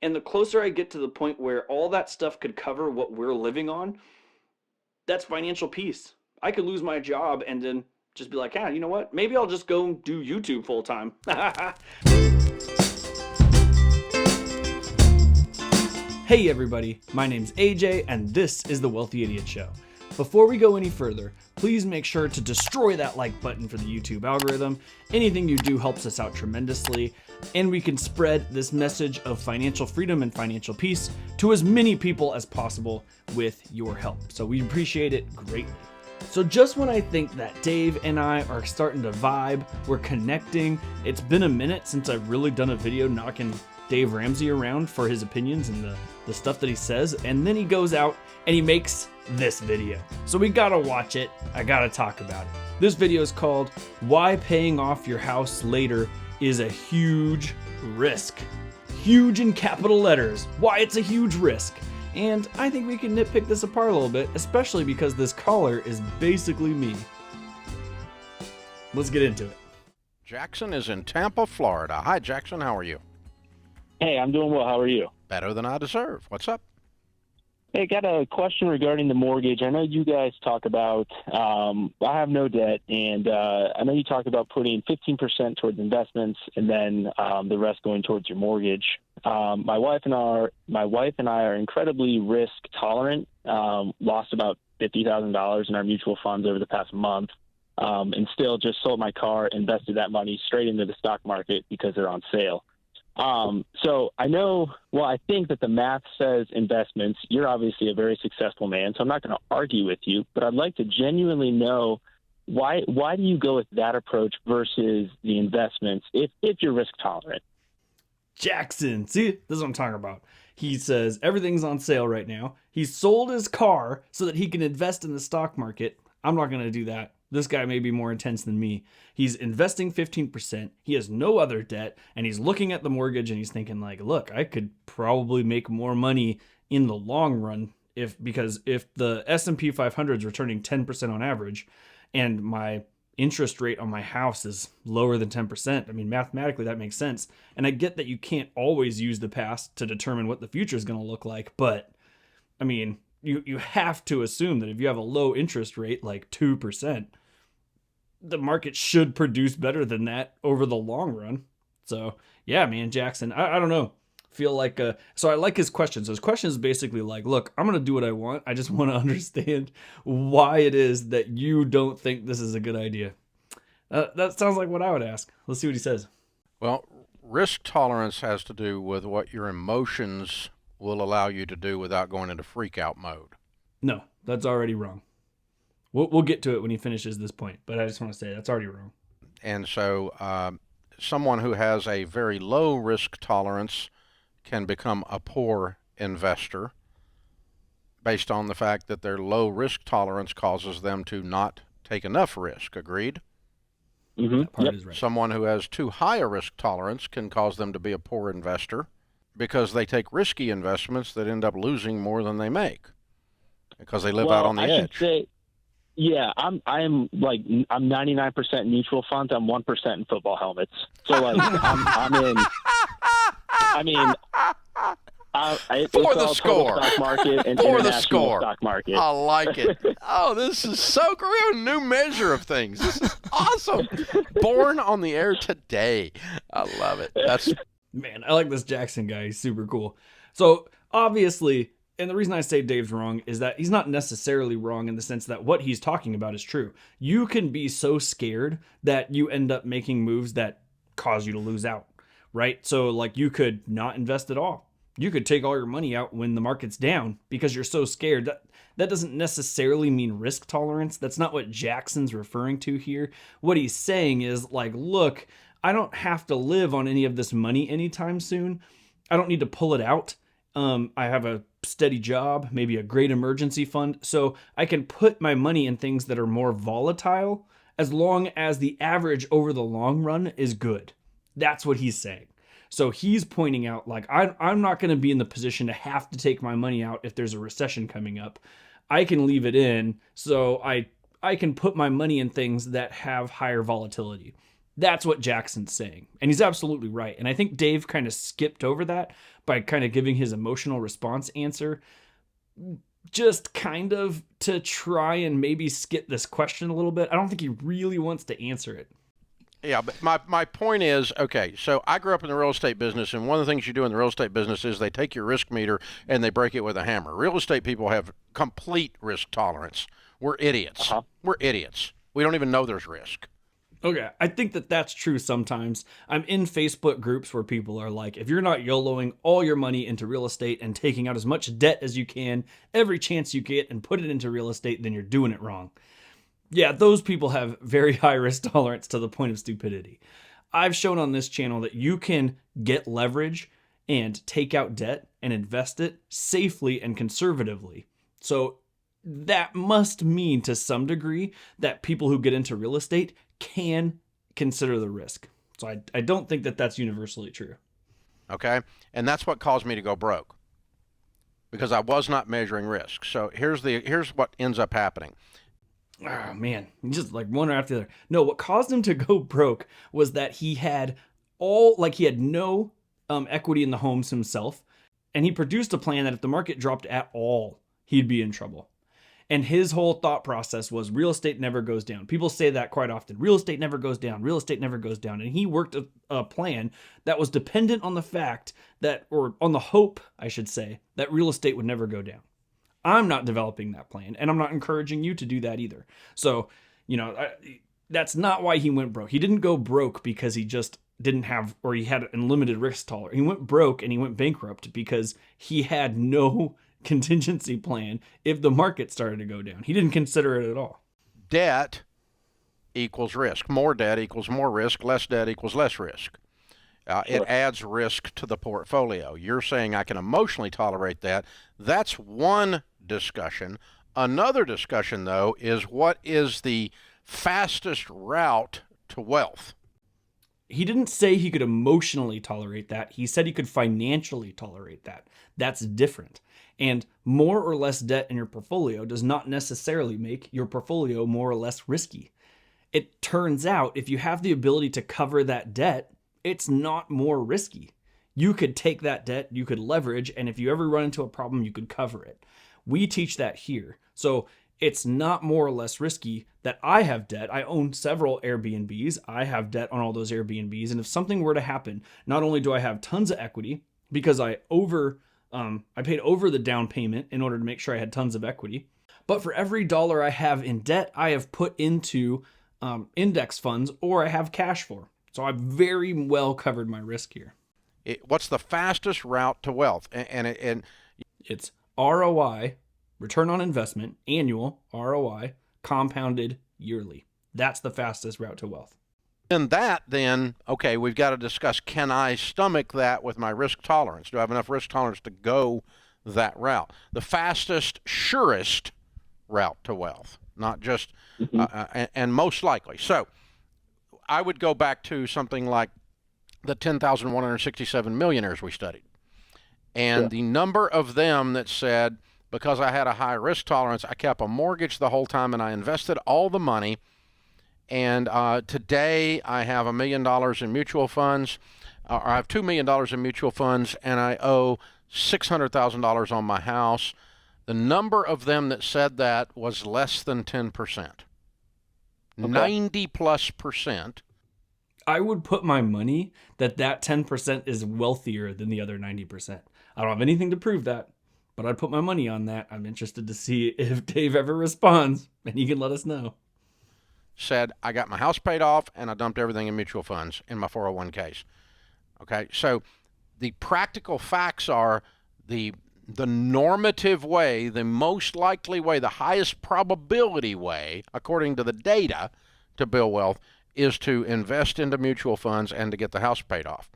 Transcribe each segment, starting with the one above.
And the closer I get to the point where all that stuff could cover what we're living on, that's financial peace. I could lose my job and then just be like, ah, you know what? Maybe I'll just go do YouTube full time. Hey everybody, my name's AJ and this is the Wealthy Idiot Show. Before we go any further, please make sure to destroy that like button for the YouTube algorithm. Anything you do helps us out tremendously, and we can spread this message of financial freedom and financial peace to as many people as possible with your help. So we appreciate it greatly. So just when I think that Dave and I are starting to vibe, we're connecting, it's been a minute since I've really done a video knocking Dave Ramsey around for his opinions and the stuff that he says, and then he goes out and he makes this video. So we gotta watch it, I gotta talk about it. This video is called Why Paying Off Your House Later is a Huge Risk. Huge in capital letters, why it's a huge risk. And I think we can nitpick this apart a little bit, especially because this caller is basically me. Let's get into it. Jackson is in Tampa, Florida. Hi, Jackson. How are you? Hey, I'm doing well. How are you? Better than I deserve. What's up? Hey, got a question regarding the mortgage. I know you guys talk about, I have no debt, and I know you talk about putting 15% towards investments and then the rest going towards your mortgage. My wife and I are incredibly risk tolerant. Lost about $50,000 in our mutual funds over the past month, and still just sold my car, invested that money straight into the stock market because they're on sale. So I think that the math says investments. You're obviously a very successful man, so I'm not going to argue with you, but I'd like to genuinely know why do you go with that approach versus the investments if you're risk tolerant? Jackson, see, this is what I'm talking about. He says everything's on sale right now. He sold his car so that he can invest in the stock market. I'm not going to do that. This guy may be more intense than me. He's investing 15%. He has no other debt, and he's looking at the mortgage and he's thinking like, look, I could probably make more money in the long run because if the S&P 500 is returning 10% on average and my interest rate on my house is lower than 10%, I mean, mathematically that makes sense. And I get that you can't always use the past to determine what the future is going to look like, but I mean, you have to assume that if you have a low interest rate like 2%, the market should produce better than that over the long run. So yeah, man, Jackson, I don't know. Feel like, so I like his question. So his question is basically like, look, I'm going to do what I want. I just want to understand why it is that you don't think this is a good idea. That sounds like what I would ask. Let's see what he says. Well, risk tolerance has to do with what your emotions will allow you to do without going into freak out mode. No, that's already wrong. We'll get to it when he finishes this point, but I just want to say that's already wrong. And so someone who has a very low risk tolerance can become a poor investor based on the fact that their low risk tolerance causes them to not take enough risk. Agreed? Mm-hmm. That part is right. Someone who has too high a risk tolerance can cause them to be a poor investor because they take risky investments that end up losing more than they make because they live out on the edge. Yeah, I'm 99% mutual funds. I'm 1% in football helmets. So like I'm in. I mean, for the score, stock market and for the international score, stock market. I like it. Oh, this is so great. We have a new measure of things. This is awesome. Born on the air today. I love it. Man, I like this Jackson guy. He's super cool. So obviously. And the reason I say Dave's wrong is that he's not necessarily wrong in the sense that what he's talking about is true. You can be so scared that you end up making moves that cause you to lose out, right? So like you could not invest at all. You could take all your money out when the market's down because you're so scared. That doesn't necessarily mean risk tolerance. That's not what Jackson's referring to here. What he's saying is like, look, I don't have to live on any of this money anytime soon. I don't need to pull it out. I have a steady job, maybe a great emergency fund, so I can put my money in things that are more volatile as long as the average over the long run is good. That's what he's saying. So he's pointing out like, I'm not going to be in the position to have to take my money out if there's a recession coming up. I can leave it in so I can put my money in things that have higher volatility. That's what Jackson's saying. And he's absolutely right. And I think Dave kind of skipped over that by kind of giving his emotional response answer, just kind of to try and maybe skip this question a little bit. I don't think he really wants to answer it. Yeah, but my point is, okay, so I grew up in the real estate business, and one of the things you do in the real estate business is they take your risk meter and they break it with a hammer. Real estate people have complete risk tolerance. We're idiots. We're idiots. We don't even know there's risk. Okay, I think that that's true sometimes. I'm in Facebook groups where people are like, if you're not YOLOing all your money into real estate and taking out as much debt as you can every chance you get and put it into real estate, then you're doing it wrong. Yeah, those people have very high risk tolerance to the point of stupidity. I've shown on this channel that you can get leverage and take out debt and invest it safely and conservatively. So that must mean to some degree that people who get into real estate can consider the risk. So I don't think that that's universally true. Okay, and that's what caused me to go broke, because I was not measuring risk. So here's what ends up happening. Oh man, just like one after the other. No, what caused him to go broke was that he had no equity in the homes himself, and he produced a plan that if the market dropped at all, he'd be in trouble. And his whole thought process was real estate never goes down. People say that quite often. Real estate never goes down. Real estate never goes down. And he worked a plan that was dependent on the fact that, or on the hope, I should say, that real estate would never go down. I'm not developing that plan, and I'm not encouraging you to do that either. So, that's not why he went broke. He didn't go broke because he just didn't have, or he had unlimited risk tolerance. He went broke and he went bankrupt because he had no contingency plan if the market started to go down. He didn't consider it at all. Debt equals risk. More debt equals more risk. Less debt equals less risk. It adds risk to the portfolio. You're saying I can emotionally tolerate that. That's one discussion. Another discussion, though, is what is the fastest route to wealth? He didn't say he could emotionally tolerate that. He said he could financially tolerate that. That's different. And more or less debt in your portfolio does not necessarily make your portfolio more or less risky. It turns out if you have the ability to cover that debt, it's not more risky. You could take that debt, you could leverage, and if you ever run into a problem, you could cover it. We teach that here. So it's not more or less risky that I have debt. I own several Airbnbs. I have debt on all those Airbnbs. And if something were to happen, not only do I have tons of equity because I paid over the down payment in order to make sure I had tons of equity, but for every dollar I have in debt, I have put into index funds or I have cash for. So I've very well covered my risk here. What's the fastest route to wealth? And it's ROI, return on investment, annual ROI, compounded yearly. That's the fastest route to wealth. And then, okay, we've got to discuss, can I stomach that with my risk tolerance? Do I have enough risk tolerance to go that route? The fastest, surest route to wealth, not just, and most likely. So I would go back to something like the 10,167 millionaires we studied. And the number of them that said, because I had a high risk tolerance, I kept a mortgage the whole time and I invested all the money. And today I have $1 million in mutual funds, or I have $2 million in mutual funds, and I owe $600,000 on my house. The number of them that said that was less than 10%. 90+%. I would put my money that 10% is wealthier than the other 90%. I don't have anything to prove that, but I'd put my money on that. I'm interested to see if Dave ever responds, and he can let us know. Said, I got my house paid off, and I dumped everything in mutual funds in my 401ks. Okay, so the practical facts are the normative way, the most likely way, the highest probability way, according to the data, to build wealth is to invest into mutual funds and to get the house paid off.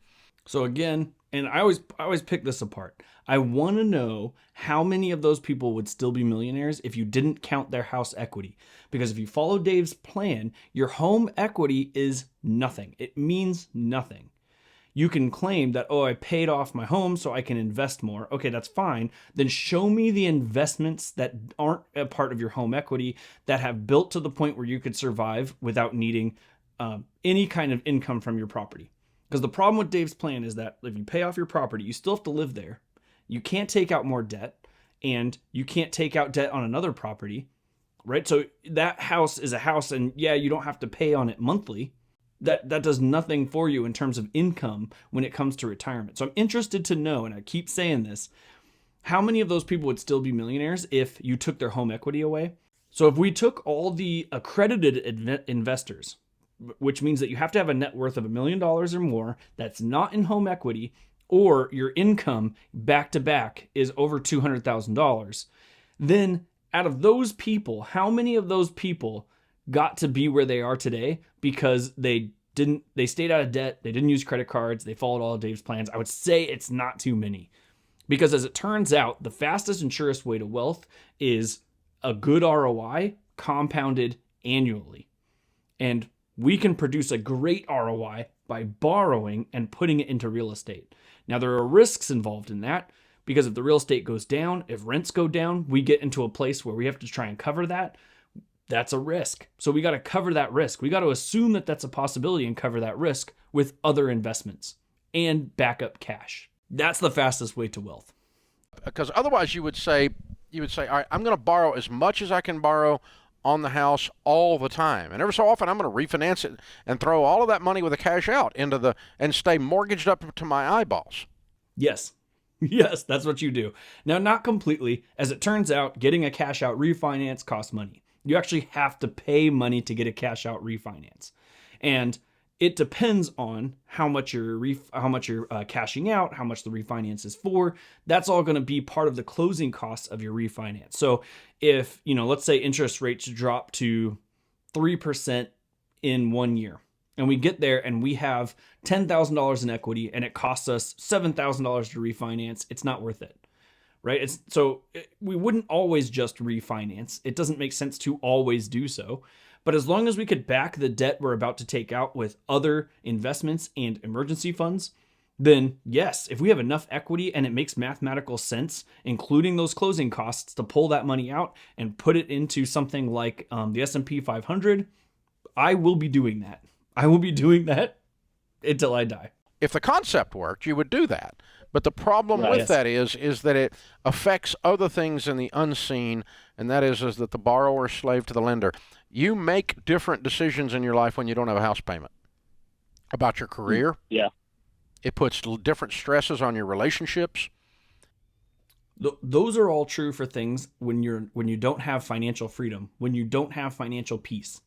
So again, and I always pick this apart. I want to know how many of those people would still be millionaires if you didn't count their house equity. Because if you follow Dave's plan, your home equity is nothing. It means nothing. You can claim that, oh, I paid off my home so I can invest more. Okay, that's fine. Then show me the investments that aren't a part of your home equity that have built to the point where you could survive without needing any kind of income from your property. Because the problem with Dave's plan is that if you pay off your property, you still have to live there. You can't take out more debt, and you can't take out debt on another property, right? So that house is a house, and yeah, you don't have to pay on it monthly. That does nothing for you in terms of income when it comes to retirement. So I'm interested to know, and I keep saying this, how many of those people would still be millionaires if you took their home equity away? So if we took all the accredited investors, which means that you have to have a net worth of $1 million or more that's not in home equity, or your income back to back is over $200,000, then out of those people, how many of those people got to be where they are today because they stayed out of debt, they didn't use credit cards, they followed all of Dave's plans? I would say it's not too many. Because as it turns out, the fastest and surest way to wealth is a good ROI compounded annually. And we can produce a great ROI by borrowing and putting it into real estate. Now, there are risks involved in that, because if the real estate goes down, if rents go down, we get into a place where we have to try and cover that. That's a risk. So we got to cover that risk. We got to assume that that's a possibility and cover that risk with other investments and backup cash. That's the fastest way to wealth. Because otherwise you would say, all right, I'm going to borrow as much as I can borrow on the house all the time. And every so often I'm going to refinance it and throw all of that money with the cash out and stay mortgaged up to my eyeballs. Yes. Yes, that's what you do. Now, not completely. As it turns out, getting a cash out refinance costs money. You actually have to pay money to get a cash out refinance. And it depends on how much you're cashing out, how much the refinance is for. That's all going to be part of the closing costs of your refinance. So if, let's say interest rates drop to 3% in 1 year, and we get there and we have $10,000 in equity and it costs us $7,000 to refinance, it's not worth it, right? We wouldn't always just refinance. It doesn't make sense to always do so. But as long as we could back the debt we're about to take out with other investments and emergency funds, then yes, if we have enough equity and it makes mathematical sense, including those closing costs, to pull that money out and put it into something like the S&P 500, I will be doing that. I will be doing that until I die. If the concept worked, you would do that. But the problem with that is that it affects other things in the unseen, and that is that the borrower is slave to the lender. You make different decisions in your life when you don't have a house payment. About your career. Yeah. It puts different stresses on your relationships. Those are all true for things when you don't have financial freedom, when you don't have financial peace.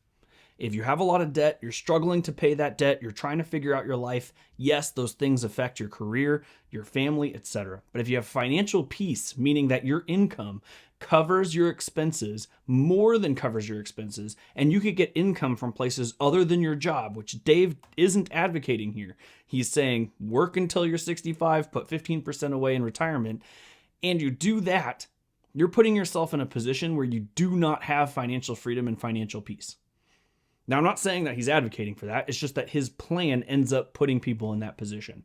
If you have a lot of debt, you're struggling to pay that debt, you're trying to figure out your life, yes, those things affect your career, your family, etc. But if you have financial peace, meaning that your income covers your expenses, more than covers your expenses, and you could get income from places other than your job, which Dave isn't advocating here. He's saying work until you're 65, put 15% away in retirement, and you do that, you're putting yourself in a position where you do not have financial freedom and financial peace. Now, I'm not saying that he's advocating for that. It's just that his plan ends up putting people in that position.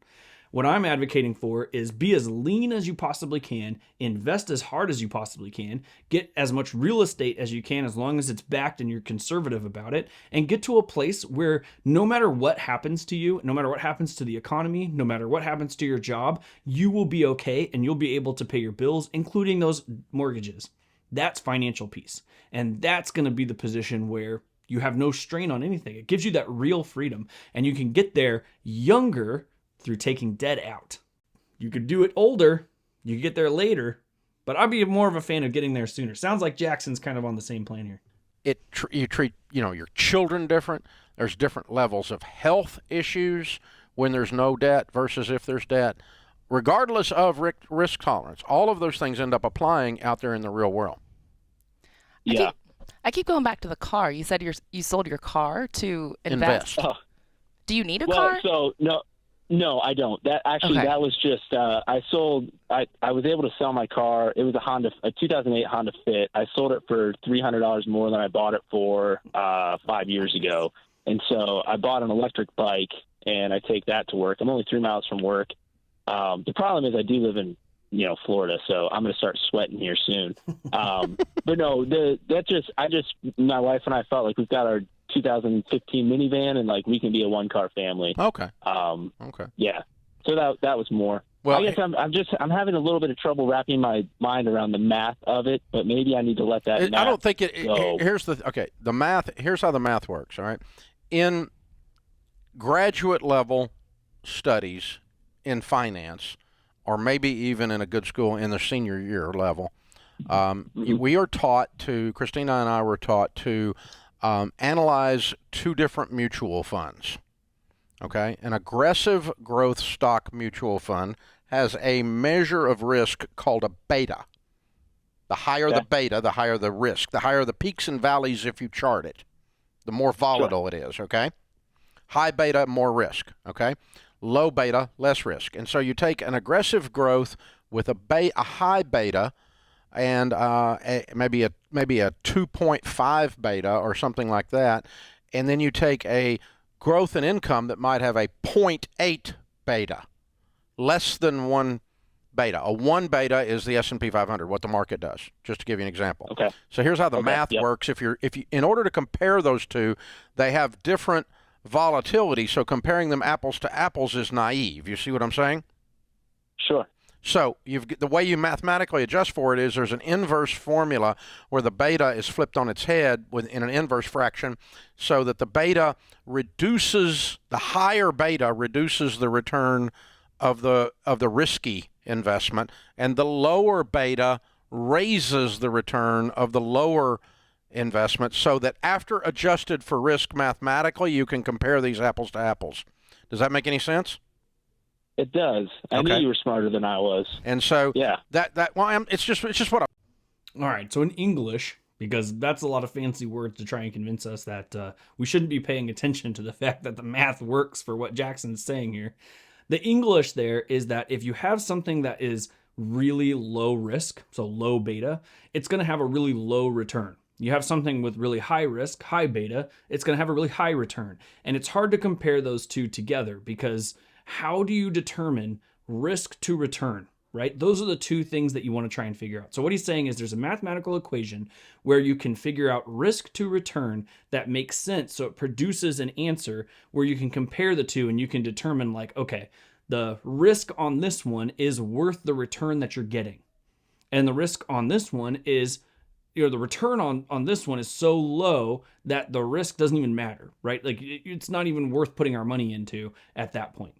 What I'm advocating for is be as lean as you possibly can, invest as hard as you possibly can, get as much real estate as you can as long as it's backed and you're conservative about it, and get to a place where no matter what happens to you, no matter what happens to the economy, no matter what happens to your job, you will be okay and you'll be able to pay your bills, including those mortgages. That's financial peace. And that's going to be the position where you have no strain on anything. It gives you that real freedom, and you can get there younger through taking debt out. You could do it older, you could get there later, but I'd be more of a fan of getting there sooner. Sounds like Jackson's kind of on the same plan here. You treat your children different. There's different levels of health issues when there's no debt versus if there's debt. Regardless of risk tolerance, all of those things end up applying out there in the real world. Yeah. I keep going back to the car. You said you sold your car to invest. Do you need a car? So no, I don't. That was just I was able to sell my car. It was a 2008 Honda Fit. I sold it for $300 more than I bought it for 5 years ago. And so I bought an electric bike and I take that to work. I'm only 3 miles from work. The problem is I do live in Florida, so I'm going to start sweating here soon. But no, my wife and I felt like we've got our 2015 minivan, and like we can be a one-car family. Okay. Okay. Yeah. So that was more. Well, I guess I'm having a little bit of trouble wrapping my mind around the math of it, but maybe I need to let that. I don't think it. go. Here's the math. Here's how the math works. All right, in graduate level studies in finance, or maybe even in a good school in the senior year level, we are taught to. Christina and I were taught to analyze two different mutual funds. Okay, an aggressive growth stock mutual fund has a measure of risk called a beta. The higher the beta, the higher the risk. The higher the peaks and valleys if you chart it, the more volatile it is, okay? High beta, more risk, okay? Low beta, less risk. And so you take an aggressive growth with a high beta and maybe a 2.5 beta or something like that, and then you take a growth in income that might have a 0.8 beta, less than 1 beta. A 1 beta is the S&P 500, what the market does, just to give you an example. Okay. So here's how the math works. If you in order to compare those two, they have different volatility, so comparing them apples to apples is naive. You see what I'm saying? Sure. So the way you mathematically adjust for it is there's an inverse formula where the beta is flipped on its head in an inverse fraction, so that the beta reduces, the higher beta reduces the return of the risky investment, and the lower beta raises the return of the lower investment, so that after adjusted for risk mathematically, you can compare these apples to apples. Does that make any sense? It does. I knew you were smarter than I was. And so it's just what All right. So in English, because that's a lot of fancy words to try and convince us that we shouldn't be paying attention to the fact that the math works for what Jackson's saying here. The English there is that if you have something that is really low risk, so low beta, it's going to have a really low return. You have something with really high risk, high beta, it's going to have a really high return. And it's hard to compare those two together, because how do you determine risk to return, right? Those are the two things that you want to try and figure out. So what he's saying is there's a mathematical equation where you can figure out risk to return that makes sense. So it produces an answer where you can compare the two and you can determine, like, okay, the risk on this one is worth the return that you're getting. And the risk on this one is, the return on this one is so low that the risk doesn't even matter, right? Like, it's not even worth putting our money into at that point.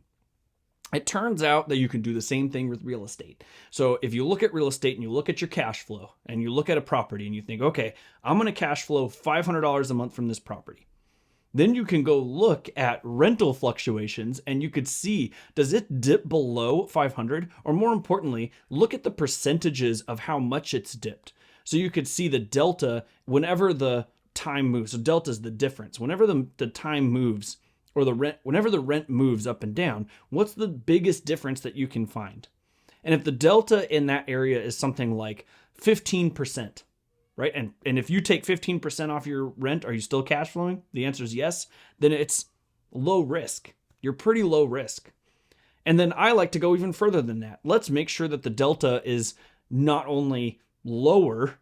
It turns out that you can do the same thing with real estate. So if you look at real estate and you look at your cash flow and you look at a property and you think, okay, I'm going to cash flow $500 a month from this property. Then you can go look at rental fluctuations and you could see, does it dip below 500? Or more importantly, look at the percentages of how much it's dipped. So you could see the delta whenever the time moves. So delta is the difference. Whenever the time moves, or the rent, whenever the rent moves up and down, what's the biggest difference that you can find? And if the delta in that area is something like 15%, right? And if you take 15% off your rent, are you still cash flowing? The answer is yes. Then it's low risk. You're pretty low risk. And then I like to go even further than that. Let's make sure that the delta is not only lower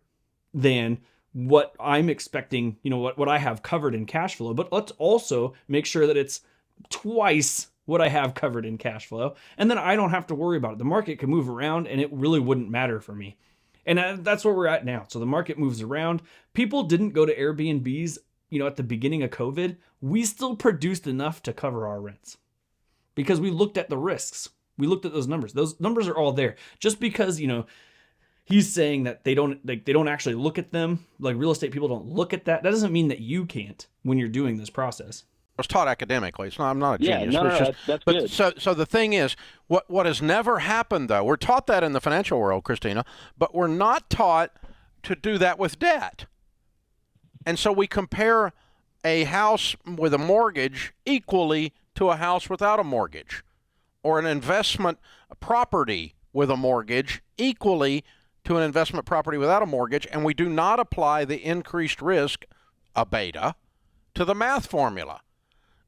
than what I'm expecting, what I have covered in cash flow, but let's also make sure that it's twice what I have covered in cash flow. And then I don't have to worry about it. The market can move around and it really wouldn't matter for me. And that's where we're at now. So the market moves around. People didn't go to Airbnbs, at the beginning of COVID. We still produced enough to cover our rents because we looked at the risks. We looked at those numbers. Those numbers are all there. Just because, he's saying that they don't actually look at them, like real estate people don't look at that. That doesn't mean that you can't when you're doing this process. I was taught academically. It's not. I'm not a genius. That's good. So the thing is, what has never happened though? We're taught that in the financial world, Christina, but we're not taught to do that with debt. And so we compare a house with a mortgage equally to a house without a mortgage, or an investment property with a mortgage equally to an investment property without a mortgage, and we do not apply the increased risk, a beta, to the math formula.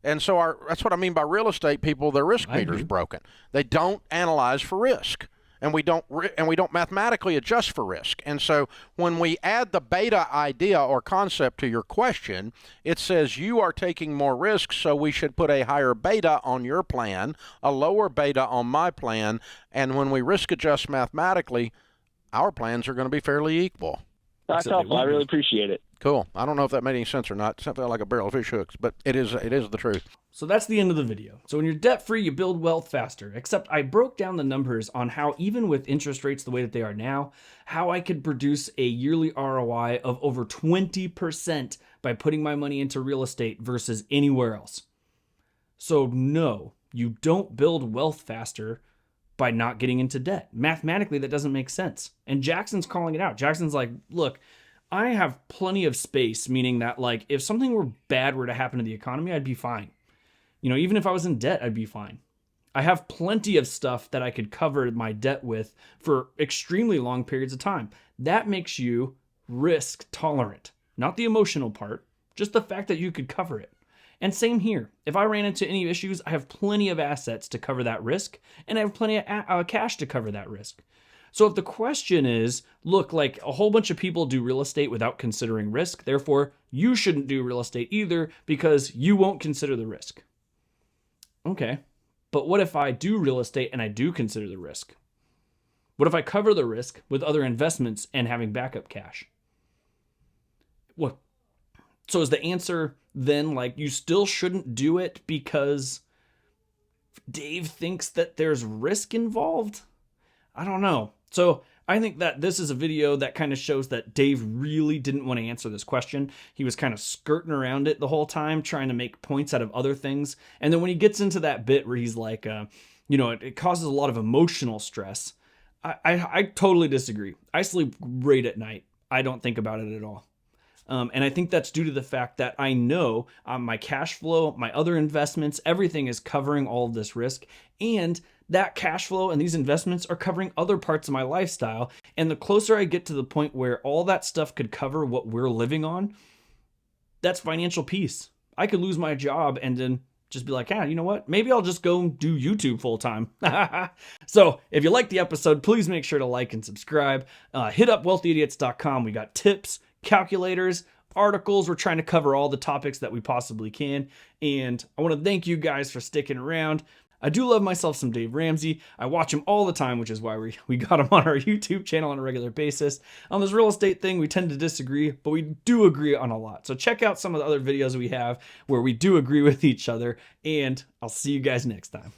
And so that's what I mean by real estate people, their risk meter's broken. They don't analyze for risk. and we don't mathematically adjust for risk. And so when we add the beta idea or concept to your question, it says you are taking more risk, so we should put a higher beta on your plan, a lower beta on my plan, and when we risk adjust mathematically, our plans are going to be fairly equal. That's helpful. I really appreciate it. Cool. I don't know if that made any sense or not. Something like a barrel of fish hooks, but it is the truth. So that's the end of the video. So when you're debt-free, you build wealth faster. Except I broke down the numbers on how even with interest rates the way that they are now, how I could produce a yearly ROI of over 20% by putting my money into real estate versus anywhere else. So no, you don't build wealth faster by not getting into debt. Mathematically, that doesn't make sense. And Jackson's calling it out. Jackson's like, look, I have plenty of space, meaning that like if something bad were to happen to the economy, I'd be fine. You know, even if I was in debt, I'd be fine. I have plenty of stuff that I could cover my debt with for extremely long periods of time. That makes you risk tolerant, not the emotional part, just the fact that you could cover it. And same here. If I ran into any issues, I have plenty of assets to cover that risk, and I have plenty of cash to cover that risk. So if the question is, look, like a whole bunch of people do real estate without considering risk, therefore you shouldn't do real estate either because you won't consider the risk. Okay, but what if I do real estate and I do consider the risk? What if I cover the risk with other investments and having backup cash? What? So is the answer then like you still shouldn't do it because Dave thinks that there's risk involved? I don't know. So I think that this is a video that kind of shows that Dave really didn't want to answer this question. He was kind of skirting around it the whole time, trying to make points out of other things. And then when he gets into that bit where he's like, it causes a lot of emotional stress. I totally disagree. I sleep great at night. I don't think about it at all. And I think that's due to the fact that I know my cash flow, my other investments, everything is covering all of this risk. And that cash flow and these investments are covering other parts of my lifestyle. And the closer I get to the point where all that stuff could cover what we're living on, that's financial peace. I could lose my job and then just be like, you know what? Maybe I'll just go do YouTube full time. So if you liked the episode, please make sure to like and subscribe. Hit up wealthyidiots.com. We got tips, calculators, articles. We're trying to cover all the topics that we possibly can. And I want to thank you guys for sticking around. I do love myself some Dave Ramsey. I watch him all the time, which is why we got him on our YouTube channel on a regular basis. On this real estate thing, we tend to disagree, but we do agree on a lot. So check out some of the other videos we have where we do agree with each other, and I'll see you guys next time.